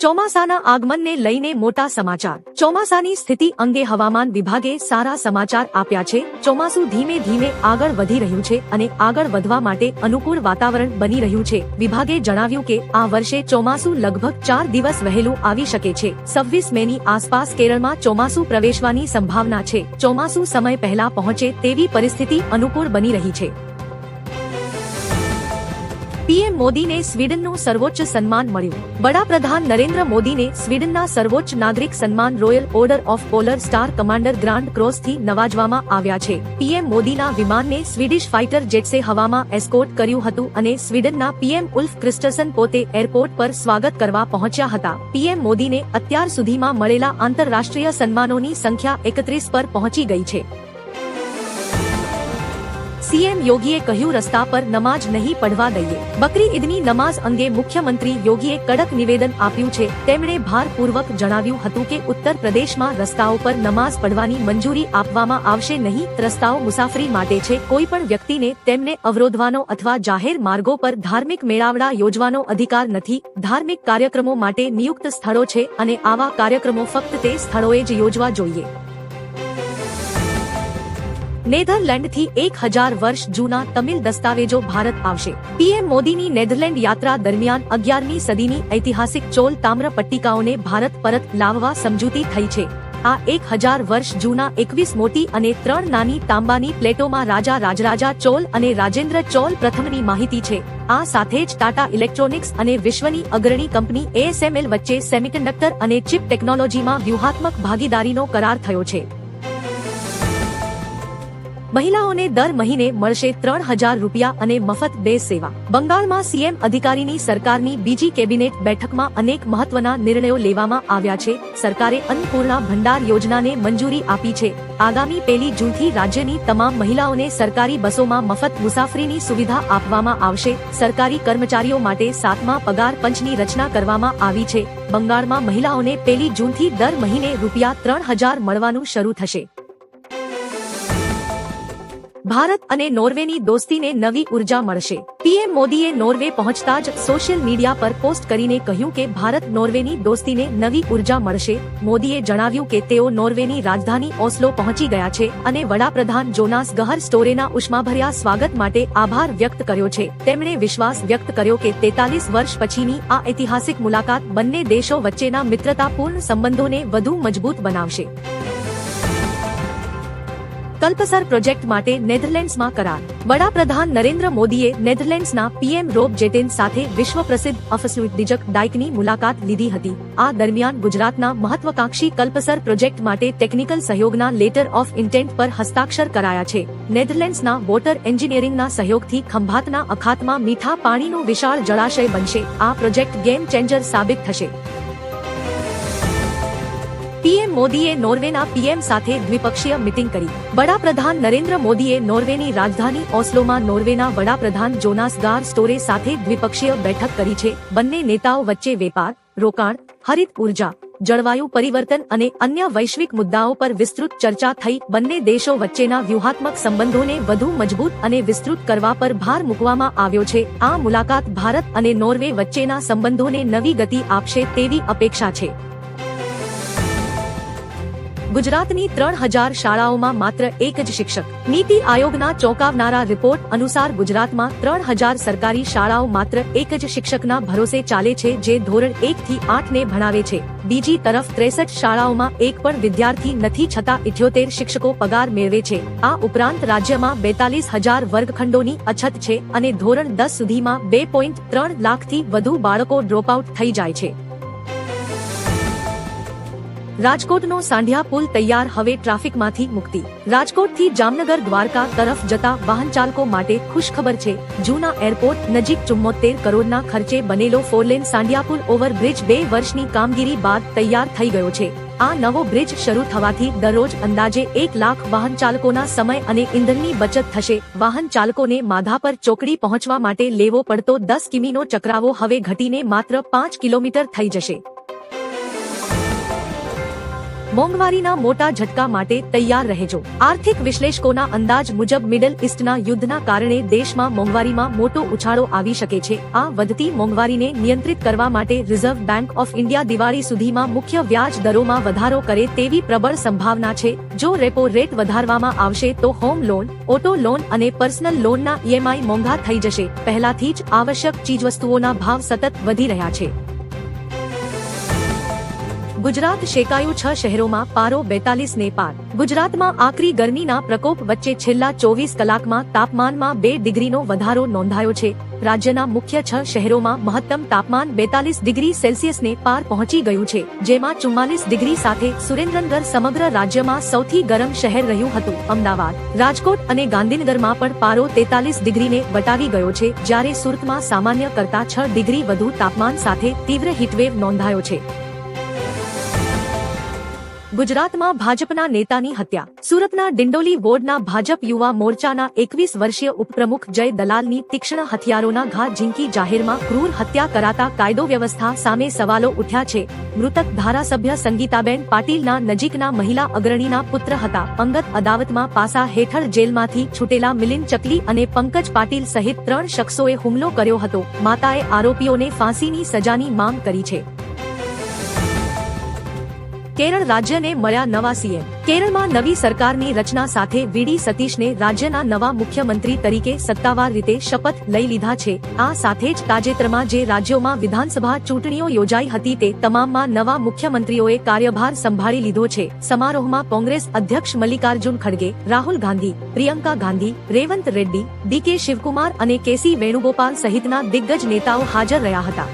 ચોમાસાના આગમનને લઈને મોટા સમાચાર। ચોમાસાની સ્થિતિ અંગે હવામાન વિભાગે સારા સમાચાર આપ્યા છે। ચોમાસું ધીમે ધીમે આગળ વધી રહ્યું છે અને આગળ વધવા માટે અનુકૂળ વાતાવરણ બની રહ્યું છે। વિભાગે જણાવ્યું કે આ વર્ષે ચોમાસું લગભગ 4 દિવસ વહેલું આવી શકે છે। 26 મેની આસપાસ કેરળમાં ચોમાસું પ્રવેશવાની સંભાવના છે। ચોમાસું સમય પહેલા પહોંચે તેવી પરિસ્થિતિ અનુકૂળ બની રહી છે। પીએમ મોદીને સ્વીડનનું સર્વોચ્ચ સન્માન મળ્યું। વડાપ્રધાન નરેન્દ્ર મોદીને સ્વીડનના સર્વોચ્ચ નાગરિક સન્માન royal order of polar star commander grand ક્રોસથી નવાજવામાં આવ્યા છે। પીએમ મોદીના વિમાનને સ્વીડિશ ફાઇટર જેટ્સે હવામાં એસ્કોર્ટ કર્યું હતું અને સ્વીડનના પીએમ ઉલ્ફ ક્રિસ્ટરસન પોતે એરપોર્ટ પર સ્વાગત કરવા પહોંચ્યા હતા। પીએમ મોદીને અત્યાર સુધીમાં મળેલા આંતરરાષ્ટ્રીય સન્માનોની સંખ્યા 31 પર પહોંચી ગઈ છે। સીએમ યોગીએ કહ્યું, રસ્તા પર નમાજ નહીં પડવા દઈએ। બકરી ઈદની નમાઝ અંગે મુખ્યમંત્રી યોગીએ કડક નિવેદન આપ્યું છે। તેમણે ભારપૂર્વક જણાવ્યું હતું કે ઉત્તર પ્રદેશમાં રસ્તાઓ પર નમાઝ પડવાની મંજૂરી આપવામાં આવશે નહીં। રસ્તાઓ મુસાફરી માટે છે। કોઈ પણ વ્યક્તિને તેમને અવરોધવાનો અથવા જાહેર માર્ગો પર ધાર્મિક મેળાવડા યોજવાનો અધિકાર નથી। ધાર્મિક કાર્યક્રમો માટે નિયુક્ત સ્થળો છે અને આવા કાર્યક્રમો ફક્ત તે સ્થળોએ જ યોજવા જોઈએ। નેધરલેન્ડથી 1000 વર્ષ જૂના તમિલ દસ્તાવેજો ભારત આવશે। પીએમ મોદીની નેધરલેન્ડ યાત્રા દરમિયાન 11મી સદીની ઐતિહાસિક ચોલ તામ્ર પટ્ટિકાઓને ભારત પરત લાવવા સમજૂતી થઈ છે। આ 1000 વર્ષ જૂના 21 મોટી અને 3 નાની તાંબાની પ્લેટોમાં રાજા રાજરાજા ચોલ અને રાજેન્દ્ર ચોલ પ્રથમની માહિતી છે। આ સાથે જ ટાટા ઇલેક્ટ્રોનિક્સ અને વિશ્વની અગ્રણી કંપની ASML વચ્ચે સેમિકન્ડક્ટર અને ચિપ ટેકનોલોજીમાં વ્યૂહાત્મક ભાગીદારીનો કરાર થયો છે। મહિલાઓને દર મહિને મળશે 3000 રૂપિયા અને મફત બેઝ સેવા। બંગાળમાં સીએમ અધિકારીની સરકારની બીજી કેબિનેટ બેઠકમાં અનેક મહત્વના નિર્ણયો લેવામાં આવ્યા છે। સરકારે અન્નપૂર્ણા ભંડાર યોજનાને મંજૂરી આપી છે। આગામી 1 જૂનથી રાજ્યની તમામ મહિલાઓને સરકારી બસોમાં મફત મુસાફરીની સુવિધા આપવામાં આવશે। સરકારી કર્મચારીઓ માટે 7મા પગાર પંચની રચના કરવામાં આવી છે। બંગાળમાં મહિલાઓને 1 જૂનથી દર મહિને રૂપિયા 3000 મળવાનું શરૂ થશે। ભારત અને નોર્વેની દોસ્તીને નવી ઉર્જા મળશે। પીએમ મોદીએ નોર્વે પહોંચતા જ સોશિયલ મીડિયા પર પોસ્ટ કરીને કહ્યું કે ભારત નોર્વેની દોસ્તીને નવી ઉર્જા મળશે। મોદીએ જણાવ્યું કે તેઓ નોર્વેની રાજધાની ઓસ્લો પહોંચી ગયા છે અને વડાપ્રધાન જોનાસ ગહર સ્ટોરેના ઉષ્માભર્યા સ્વાગત માટે આભાર વ્યક્ત કર્યો છે। તેમણે વિશ્વાસ વ્યક્ત કર્યો કે 43 વર્ષ પછીની આ ઐતિહાસિક મુલાકાત બંને દેશો વચ્ચેના મિત્રતાપૂર્ણ સંબંધોને વધુ મજબૂત બનાવશે। કલ્પસર પ્રોજેક્ટ માટે નેધરલેન્ડ્સમાં કરાર। વડાપ્રધાન નરેન્દ્ર મોદીએ નેધરલેન્ડ્સના પીએમ રોબ જેટેન સાથે વિશ્વ પ્રસિદ્ધ અફસ્લુઇટડિજક ડાઇકની મુલાકાત લીધી હતી। આ દરમિયાન ગુજરાતના મહત્વકાંક્ષી કલ્પસર પ્રોજેક્ટ માટે ટેકનિકલ સહયોગના લેટર ઓફ ઇન્ટેન્ટ પર હસ્તાક્ષર કરાયા છે। નેધરલેન્ડ્સના વોટર એન્જિનિયરિંગના સહયોગથી ખંભાતના અખાતમાં મીઠા પાણીનું વિશાળ જળાશય બનશે। આ પ્રોજેક્ટ ગેમ ચેન્જર સાબિત થશે। પીએમ મોદીએ નોર્વેના પીએમ સાથે દ્વિપક્ષીય મીટિંગ કરી। વડાપ્રધાન નરેન્દ્ર મોદીએ નોર્વેની રાજધાની ઓસ્લોમાં નોર્વેના વડાપ્રધાન જોનાસ ગાર સ્ટોરે સાથે દ્વિપક્ષીય બેઠક કરી છે। બંને નેતાઓ વચ્ચે વેપાર, રોકાણ, હરિત ઉર્જા, જળવાયુ પરિવર્તન અને અન્ય વૈશ્વિક મુદ્દાઓ પર વિસ્તૃત ચર્ચા થઈ। બંને દેશો વચ્ચેના વ્યૂહાત્મક સંબંધોને વધુ મજબૂત અને વિસ્તૃત કરવા પર ભાર મૂકવામાં આવ્યો છે। આ મુલાકાત ભારત અને નોર્વે વચ્ચેના સંબંધોને નવી ગતિ આપશે તેવી અપેક્ષા છે। ગુજરાતની 3000 શાળાઓમાં માત્ર એક જ શિક્ષક। નીતિ આયોગના ચોંકાવનારા રિપોર્ટ અનુસાર ગુજરાતમાં 3000 સરકારી શાળાઓ માત્ર એક જ શિક્ષકના ભરોસે ચાલે છે, જે ધોરણ 1 થી 8 ને ભણાવે છે। બીજી તરફ 63 શાળાઓમાં એક પણ વિદ્યાર્થી નથી, છતાં 78 શિક્ષકો પગાર મેળવે છે। આ ઉપરાંત રાજ્યમાં 42000 વર્ગખંડોની અછત છે અને ધોરણ 10 સુધીમાં 2.3 લાખથી વધુ બાળકો ડ્રોપઆઉટ થઈ જાય છે। રાજકોટનો સાંઢિયા પુલ તૈયાર, હવે ટ્રાફિકમાંથી મુક્તિ। રાજકોટથી જામનગર દ્વારકા તરફ જતા વાહનચાલકો માટે ખુશખબર છે। જૂના એરપોર્ટ નજીક 74 કરોડના ખર્ચે બનેલો 4 લેન સાંઢિયા પુલ ઓવરબ્રિજ 2 વર્ષની કામગીરી બાદ તૈયાર થઈ ગયો છે। આ નવો બ્રિજ શરૂ થવાથી દરરોજ અંદાજે 1 લાખ વાહનચાલકોના સમય અને ઇંધણની બચત થશે। વાહનચાલકોને માધાપર ચોકડી પહોંચવા માટે લેવો પડતો 10 કિમીનો ચક્રાવો હવે ઘટીને માત્ર 5 કિલોમીટર થઈ જશે। મોંઘવારીના મોટા ઝટકા માટે તૈયાર રહેજો। આર્થિક વિશ્લેષકોના અંદાજ મુજબ મિડલ ઈસ્ટના યુદ્ધના કારણે દેશમાં મોંઘવારીમાં મોટો ઉછાળો આવી શકે છે। આ વધતી મોંઘવારીને નિયંત્રિત કરવા માટે reserve bank of India Diwali સુધીમાં મુખ્ય વ્યાજ દરોમાં વધારો કરે તેવી પ્રબળ સંભાવના છે। જો રેપો રેટ વધારવામાં આવશે તો હોમ લોન, ઓટો લોન અને પર્સનલ લોનના ઈએમઆઈ મોંઘા થઈ જશે। પહેલાથી જ આવશ્યક ચીજવસ્તુઓના ભાવ સતત વધી રહ્યા છે। ગુજરાત શેકાયું, 6 શહેરોમાં પારો 42 ને પાર। ગુજરાતમાં આકરી ગરમીના પ્રકોપ વચ્ચે છેલ્લા 24 કલાકમાં તાપમાનમાં 2 ડિગ્રીનો વધારો નોંધાયો છે। રાજ્યના મુખ્ય 6 શહેરોમાં મહત્તમ તાપમાન 42 ડિગ્રી સેલ્સિયસને પાર પહોંચી ગયું છે, જેમાં 44 ડિગ્રી સાથે સુરેન્દ્રનગર સમગ્ર રાજ્યમાં સૌથી ગરમ શહેર રહ્યું હતું। અમદાવાદ, રાજકોટ અને ગાંધીનગરમાં પણ પારો 43 ડિગ્રીને વટાવી ગયો છે, જ્યારે સુરતમાં સામાન્ય કરતાં 6 ડિગ્રી વધુ તાપમાન સાથે તીવ્ર હીટવેવ નોંધાયો છે। ગુજરાતમાં ભાજપના નેતાની હત્યા। સુરતના ડિંડોલી વોર્ડના ભાજપ યુવા મોરચાના 21 વર્ષીય ઉપપ્રમુખ જય દલાલની તીક્ષ્ણ હથિયારોના ઘા ઝીંકી જાહેરમાં ક્રૂર હત્યા કરાતા કાયદો વ્યવસ્થા સામે સવાલો ઉઠ્યા છે। મૃતક ધારાસભ્ય સંગીતાબેન પાટીલના નજીકના મહિલા અગ્રણીના પુત્ર હતા। અંગત અદાવતમાં પાસા હેઠળ જેલમાંથી છૂટેલા મિલિંદ ચકલી અને પંકજ પાટીલ સહિત 3 શખ્સોએ હુમલો કર્યો હતો। માતાએ આરોપીઓને ફાંસીની સજાની માંગ કરી છે। કેરળ રાજ્યને મળ્યા નવા સીએમ। કેરળમાં નવી સરકારની રચના સાથે વીડી સતીશને રાજ્યના નવા મુખ્યમંત્રી તરીકે સત્તાવાર રીતે શપથ લઈ લીધા છે। આ સાથે જ તાજેતરમાં જે રાજ્યોમાં વિધાનસભા ચૂંટણીઓ યોજાઈ હતી તે તમામમાં નવા મુખ્યમંત્રીઓએ કાર્યભાર સંભાળી લીધો છે। સમારોહમાં કોંગ્રેસ અધ્યક્ષ મલ્લિકાર્જુન ખડગે, રાહુલ ગાંધી, પ્રિયંકા ગાંધી, રેવંત રેડ્ડી, ડીકે શિવકુમાર અને કેસી વેણુગોપાલ સહિતના દિગ્ગજ નેતાઓ હાજર રહ્યા હતા।